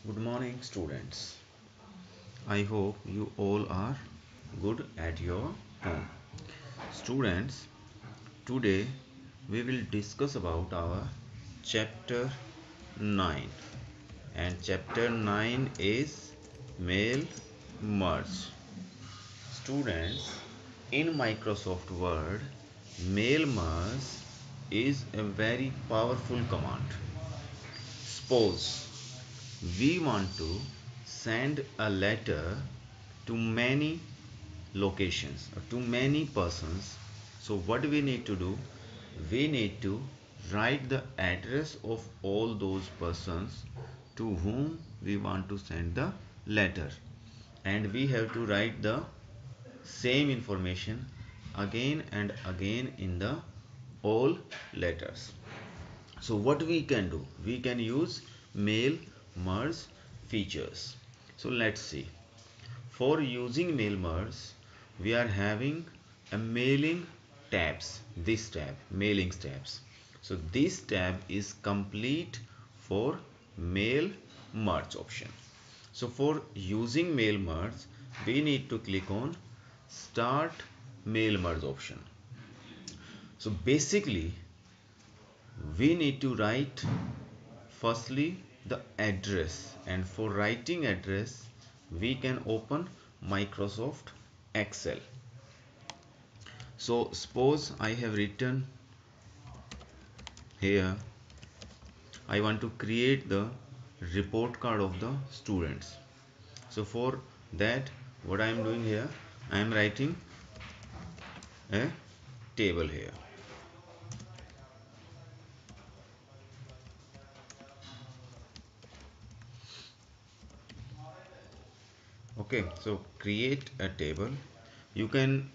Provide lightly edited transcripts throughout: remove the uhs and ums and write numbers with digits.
Good morning, students. I hope you all are good at your home. Students, today we will discuss about our chapter 9, and chapter 9 is mail merge. Students, in Microsoft Word, mail merge is a very powerful command. Suppose we want to send a letter to many locations or to many persons. So what we need to do, we need to write the address of all those persons to whom we want to send the letter, and we have to write the same information again and again in the all letters. So what we can do, we can use mail merge features. So let's see. For using mail merge, we are having a mailing tabs. This tab, mailings tabs. So this tab is complete for mail merge option. So for using mail merge, we need to click on start mail merge option. So basically, we need to write firstly the address, and for writing address we can open Microsoft Excel. So suppose I have written here, I want to create the report card of the students. So for that, what I am doing here, I am writing a table here. Okay, so create a table. You can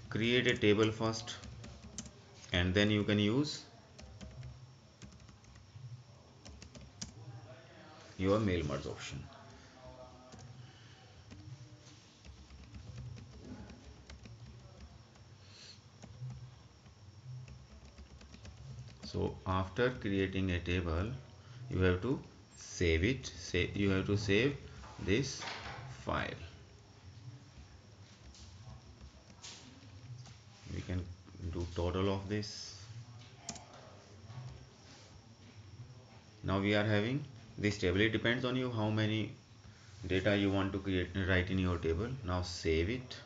create a table first, and then you can use your mail merge option. So after creating a table, you have to save it. You have to save this file. We can do total of this. Now we are having this table. It depends on you how many data you want to create write in your table. Now save it,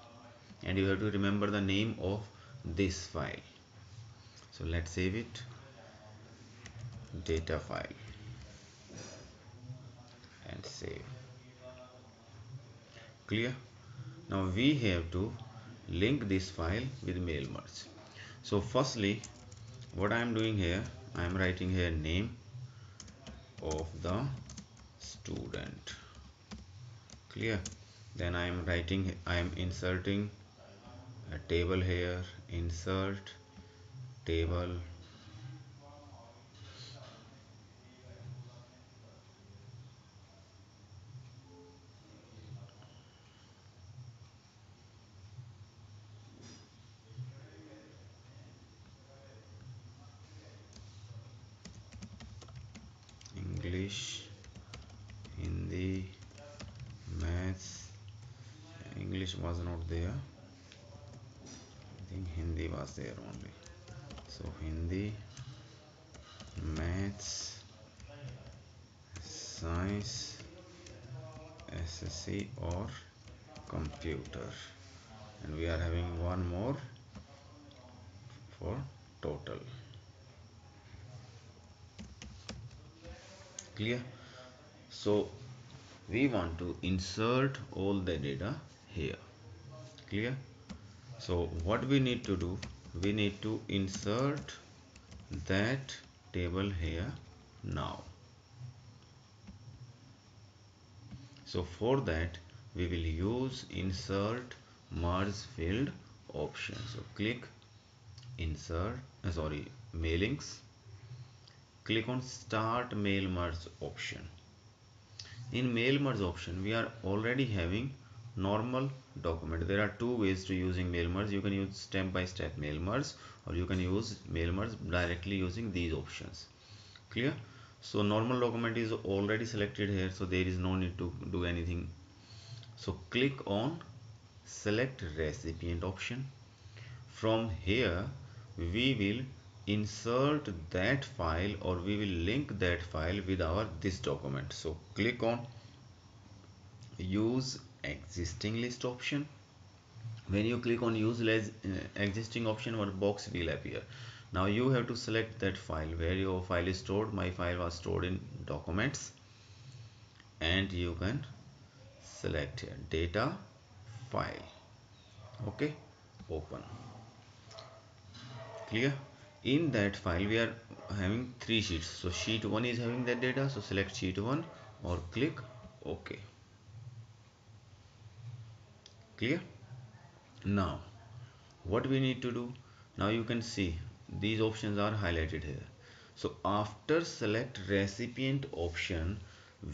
and you have to remember the name of this file. So let's save it, data file, and save. Clear? Now we have to link this file with mail merge. So firstly, what I am doing here, I am writing here name of the student. Clear? Then I am writing, I am inserting a table here, insert table, English, Hindi, maths. English was not there, I think Hindi was there only. So Hindi, maths, science, SSC or computer, and we are having one more for total. Clear? So we want to insert all the data here. Clear? So what we need to do, we need to insert that table here now. So for that, we will use insert merge field option. So click insert, mailings. Click on start mail merge option. In mail merge option, we are already having normal document. There are two ways to using mail merge. You can use step by step mail merge, or you can use mail merge directly using these options. Clear? So normal document is already selected here, so there is no need to do anything. So click on select recipient option. From here we will insert that file, or we will link that file with our this document. So click on use existing list option. When you click on use existing option, one box will appear. Now you have to select that file where your file is stored. My file was stored in documents, and you can select here data file. Okay, open. Clear? In that file we are having three sheets, so sheet 1 is having that data, so select sheet 1 or click OK. Clear? Now what we need to do, now you can see these options are highlighted here. So after select recipient option,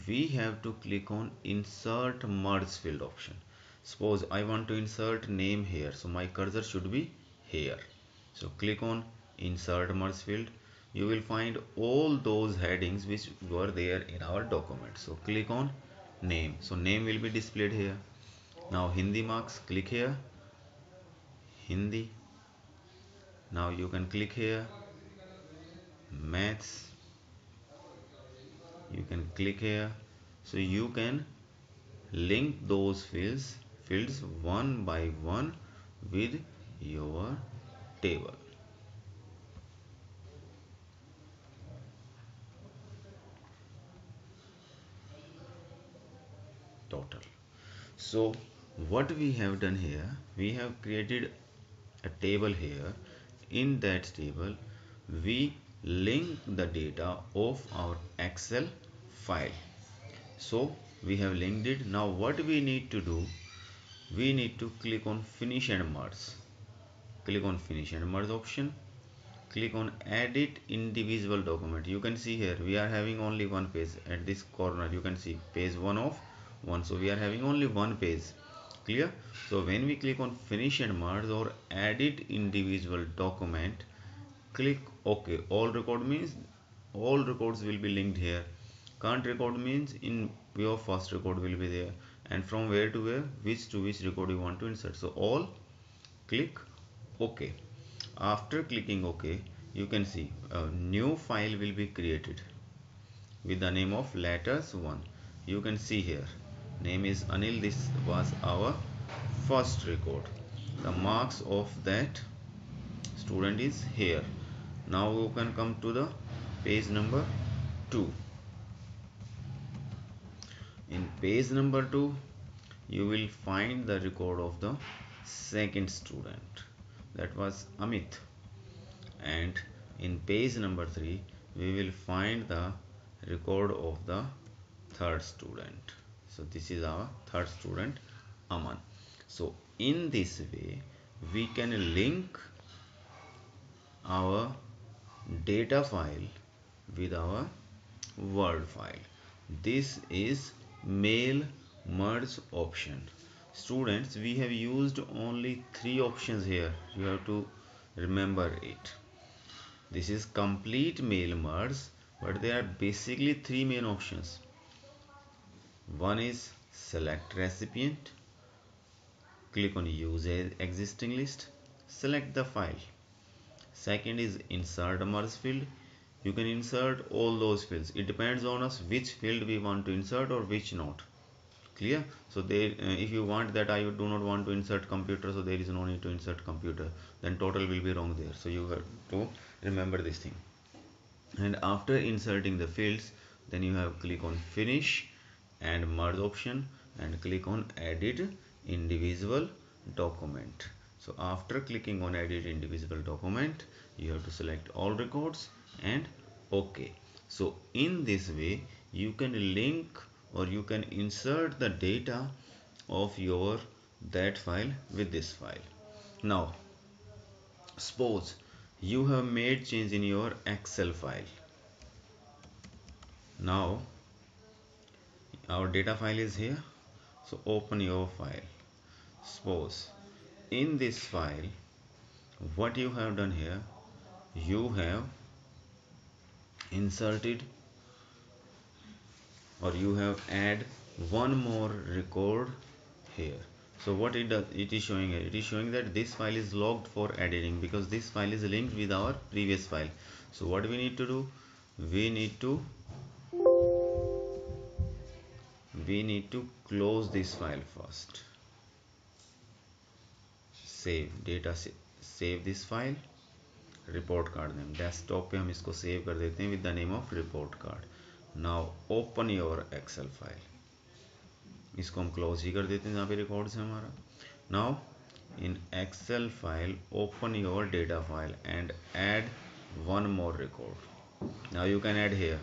we have to click on insert merge field option. Suppose I want to insert name here, so my cursor should be here. So click on insert merge field. You will find all those headings which were there in our document. So click on name, so name will be displayed here. Now Hindi marks, click here, Hindi. Now you can click here, maths, you can click here. So you can link those fields one by one with your table. Total. So what we have done here, we have created a table here. In that table we link the data of our Excel file. So we have linked it. Now what we need to do, we need to click on finish and merge. Click on finish and merge option. Click on edit individual document. You can see here we are having only one page. At this corner you can see page 1 of 1, so we are having only one page. Clear? So when we click on finish and merge or edit individual document, click OK. All record means all records will be linked here. Current record means in your first record will be there, and from where to where, which to which record you want to insert. So all, click OK. After clicking OK, you can see a new file will be created with the name of letters 1. You can see here name is Anil. This was our first record. The marks of that student is here. Now you can come to the page number 2. In page number 2 you will find the record of the second student, that was Amit. And in page number 3 we will find the record of the third student. So this is our third student, Aman. So in this way we can link our data file with our Word file. This is mail merge option. Students, we have used only 3 options here. You have to remember it. This is complete mail merge, but there are basically 3 main options. One is select recipient. Click on use existing list. Select the file. Second is insert merge field. You can insert all those fields. It depends on us which field we want to insert or which not. Clear? So there, if you want that I do not want to insert computer, so there is no need to insert computer. Then total will be wrong there. So you have to remember this thing. And after inserting the fields, then you have click on finish and merge option and click on edit individual document. So after clicking on edit individual document, you have to select all records and OK. So in this way you can link or you can insert the data of your that file with this file. Now suppose you have made change in your Excel file. Now our data file is here, so open your file. Suppose in this file what you have done here, you have inserted or you have add one more record here. So what it does, it is showing here, it is showing that this file is logged for editing because this file is linked with our previous file. So what we need to do, we need to close this file first. Save data, save this file, report card name, desktop पे हम इसको save कर देते हैं with the name of report card. Now open your Excel file, इसको हम close ही कर देते हैं जहाँ पे रिकॉर्ड्स है हमारा. Now in Excel file open your data file and add one more record. Now you can add here.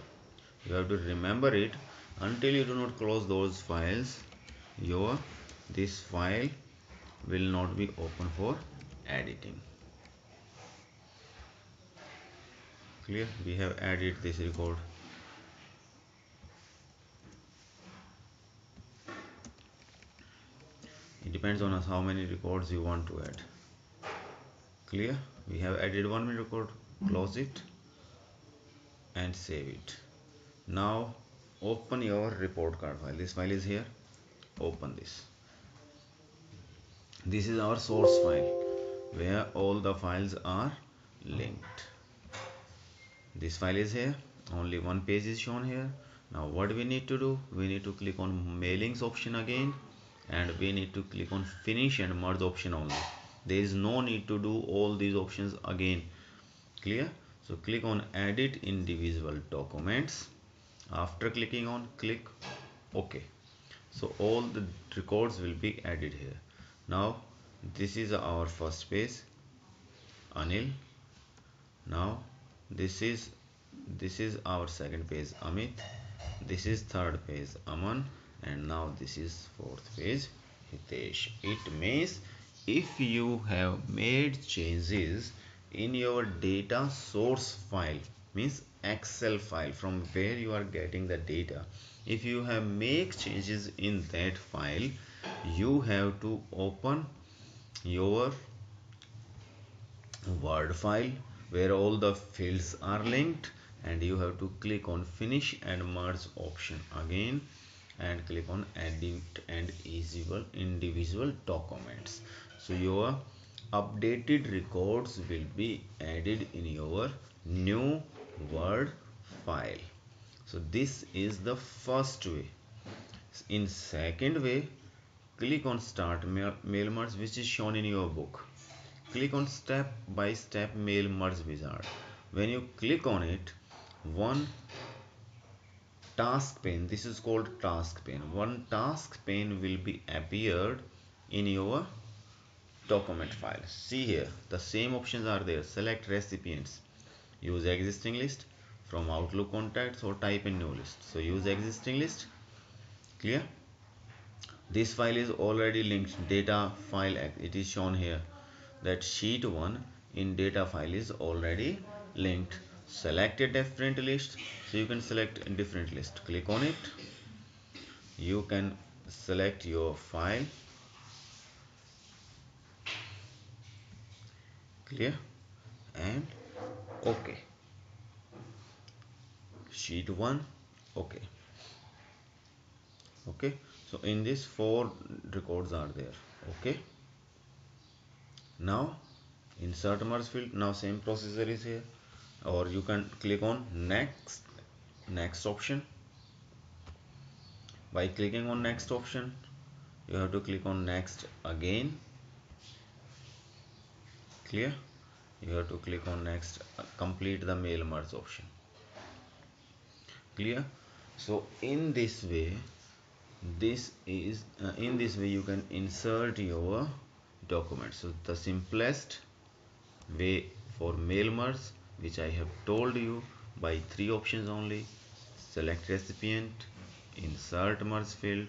You have to remember it until you do not close those files. This file will not be open for editing. Clear? We have added this record. It depends on us how many records you want to add. Clear? We have added one record. Close it and save it. Now open your report card file. This file is here. Open this. This is our source file where all the files are linked. This file is here. Only one page is shown here. Now what we need to do, we need to click on mailings option again, and we need to click on finish and merge option only. There is no need to do all these options again. Clear? So click on edit individual documents. After clicking on, click OK. So all the records will be added here. Now this is our first page, Anil. Now this is our second page, Amit. This is third page, Aman, and now this is fourth page, Hitesh. It means if you have made changes in your data source file, means Excel file from where you are getting the data, if you have make changes in that file, you have to open your Word file where all the fields are linked, and you have to click on finish and merge option again and click on edit and individual documents. So your updated records will be added in your new Word file. So this is the first way. In second way, click on start mail merge, which is shown in your book. Click on step by step mail merge wizard. When you click on it, one task pane, this is called task pane, one task pane will be appeared in your document file. See here, the same options are there. Select recipients, use existing list from Outlook contacts, or type in new list. So use existing list. Clear? This file is already linked, data file, it is shown here that sheet 1 in data file is already linked. Select a different list, so you can select a different list. Click on it, you can select your file. Clear? And OK. Sheet 1, OK. Okay, so in this 4 records are there. Okay, now insert merge field. Now same procedure is here, or you can click on next option. By clicking on next option, you have to click on next again. Clear? You have to click on next, complete the mail merge option. Clear? So in this way, in this way you can insert your documents. So the simplest way for mail merge, which I have told you, by 3 options only: select recipient, insert merge field,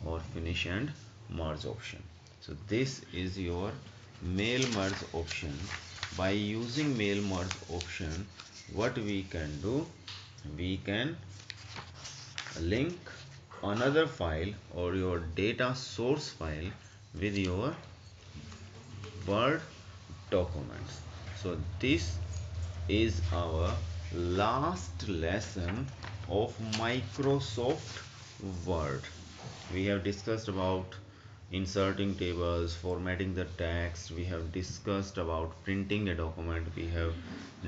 or finish and merge option. So this is your mail merge option. By using mail merge option, what we can do, we can link another file or your data source file with your Word documents. So this is our last lesson of Microsoft Word. We have discussed about inserting tables, formatting the text. We have discussed about printing a document. We have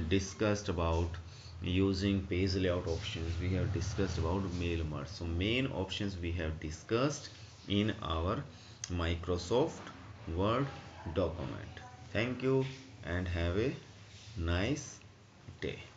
discussed about using page layout options. We have discussed about mail merge. So main options we have discussed in our Microsoft Word document. Thank you and have a nice day.